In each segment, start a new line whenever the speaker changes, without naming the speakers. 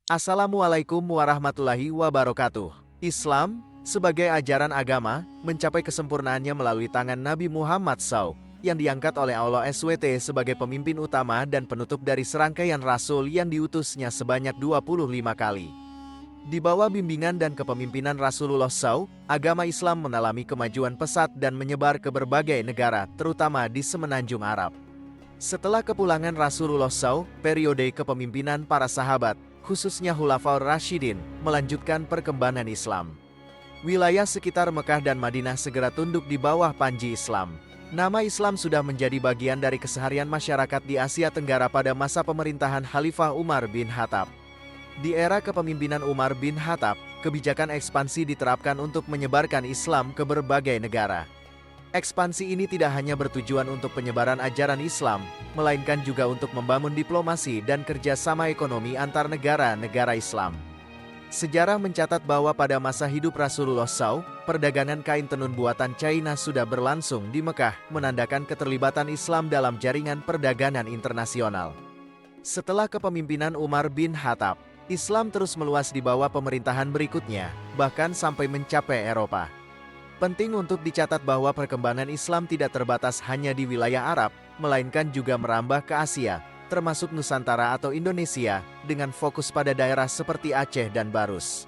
Assalamualaikum warahmatullahi wabarakatuh. Islam, sebagai ajaran agama, mencapai kesempurnaannya melalui tangan Nabi Muhammad SAW, yang diangkat oleh Allah SWT sebagai pemimpin utama dan penutup dari serangkaian rasul yang diutusnya sebanyak 25 kali. Di bawah bimbingan dan kepemimpinan Rasulullah SAW, agama Islam mengalami kemajuan pesat dan menyebar ke berbagai negara, terutama di semenanjung Arab. Setelah kepulangan Rasulullah SAW, periode kepemimpinan para sahabat, khususnya Khulafaur Rasyidin, melanjutkan perkembangan Islam. Wilayah sekitar Mekah dan Madinah segera tunduk di bawah panji Islam. Nama Islam sudah menjadi bagian dari keseharian masyarakat di Asia Tenggara pada masa pemerintahan Khalifah Umar bin Khattab. Di era kepemimpinan Umar bin Khattab, kebijakan ekspansi diterapkan untuk menyebarkan Islam ke berbagai negara. Ekspansi ini tidak hanya bertujuan untuk penyebaran ajaran Islam, melainkan juga untuk membangun diplomasi dan kerjasama ekonomi antar negara-negara Islam. Sejarah mencatat bahwa pada masa hidup Rasulullah SAW, perdagangan kain tenun buatan China sudah berlangsung di Mekah, menandakan keterlibatan Islam dalam jaringan perdagangan internasional. Setelah kepemimpinan Umar bin Khattab, Islam terus meluas di bawah pemerintahan berikutnya, bahkan sampai mencapai Eropa. Penting untuk dicatat bahwa perkembangan Islam tidak terbatas hanya di wilayah Arab, melainkan juga merambah ke Asia, termasuk Nusantara atau Indonesia, dengan fokus pada daerah seperti Aceh dan Barus.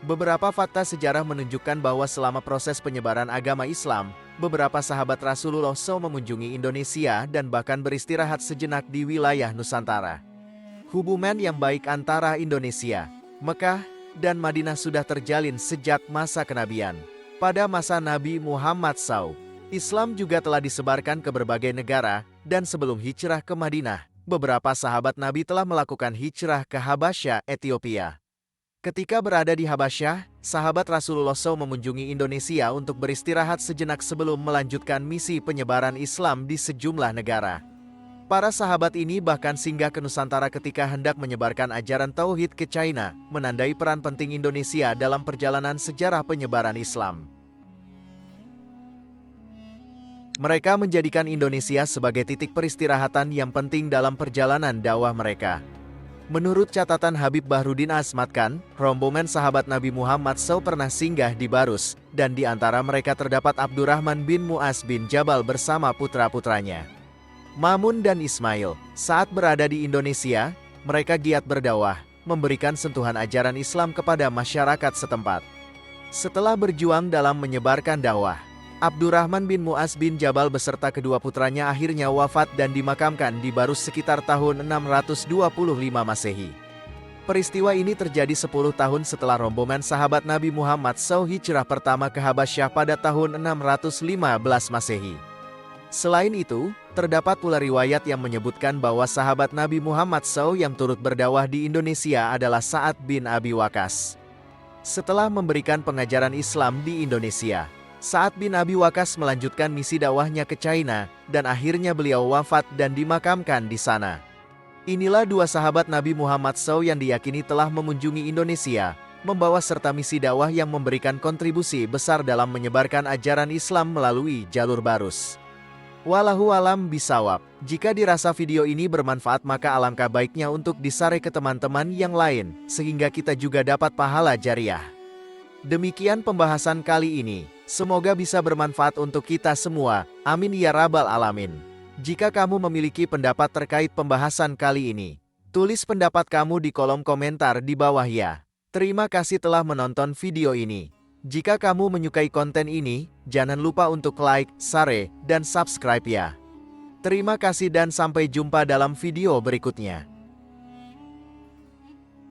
Beberapa fakta sejarah menunjukkan bahwa selama proses penyebaran agama Islam, beberapa sahabat Rasulullah SAW mengunjungi Indonesia dan bahkan beristirahat sejenak di wilayah Nusantara. Hubungan yang baik antara Indonesia, Mekah, dan Madinah sudah terjalin sejak masa kenabian. Pada masa Nabi Muhammad SAW, Islam juga telah disebarkan ke berbagai negara, dan sebelum hijrah ke Madinah, beberapa sahabat Nabi telah melakukan hijrah ke Habasyah, Ethiopia. Ketika berada di Habasyah, sahabat Rasulullah SAW mengunjungi Indonesia untuk beristirahat sejenak sebelum melanjutkan misi penyebaran Islam di sejumlah negara. Para sahabat ini bahkan singgah ke Nusantara ketika hendak menyebarkan ajaran Tauhid ke China, menandai peran penting Indonesia dalam perjalanan sejarah penyebaran Islam. Mereka menjadikan Indonesia sebagai titik peristirahatan yang penting dalam perjalanan dakwah mereka. Menurut catatan Habib Bahrudin Asmatkan, rombongan sahabat Nabi Muhammad SAW pernah singgah di Barus, dan di antara mereka terdapat Abdurrahman bin Mu'az bin Jabal bersama putra-putranya, Mamun dan Ismail. Saat berada di Indonesia, mereka giat berdakwah, memberikan sentuhan ajaran Islam kepada masyarakat setempat. Setelah berjuang dalam menyebarkan dakwah, Abdurrahman bin Mu'az bin Jabal beserta kedua putranya akhirnya wafat dan dimakamkan di Barus sekitar tahun 625 Masehi. Peristiwa ini terjadi 10 tahun setelah rombongan sahabat Nabi Muhammad SAW hijrah pertama ke Habasyah pada tahun 615 Masehi. Selain itu, terdapat pula riwayat yang menyebutkan bahwa sahabat Nabi Muhammad SAW yang turut berdakwah di Indonesia adalah Sa'ad bin Abi Waqqas. Setelah memberikan pengajaran Islam di Indonesia, Sa'ad bin Abi Waqqas melanjutkan misi dakwahnya ke China, dan akhirnya beliau wafat dan dimakamkan di sana. Inilah dua sahabat Nabi Muhammad SAW yang diyakini telah mengunjungi Indonesia, membawa serta misi dakwah yang memberikan kontribusi besar dalam menyebarkan ajaran Islam melalui jalur Barus. Wallahu alam bisawab. Jika dirasa video ini bermanfaat, maka alangkah baiknya untuk di-share ke teman-teman yang lain, sehingga kita juga dapat pahala jariah. Demikian pembahasan kali ini. Semoga bisa bermanfaat untuk kita semua. Amin ya rabbal alamin. Jika kamu memiliki pendapat terkait pembahasan kali ini, tulis pendapat kamu di kolom komentar di bawah ya. Terima kasih telah menonton video ini. Jika kamu menyukai konten ini, jangan lupa untuk like, share, dan subscribe ya. Terima kasih dan sampai jumpa dalam video berikutnya.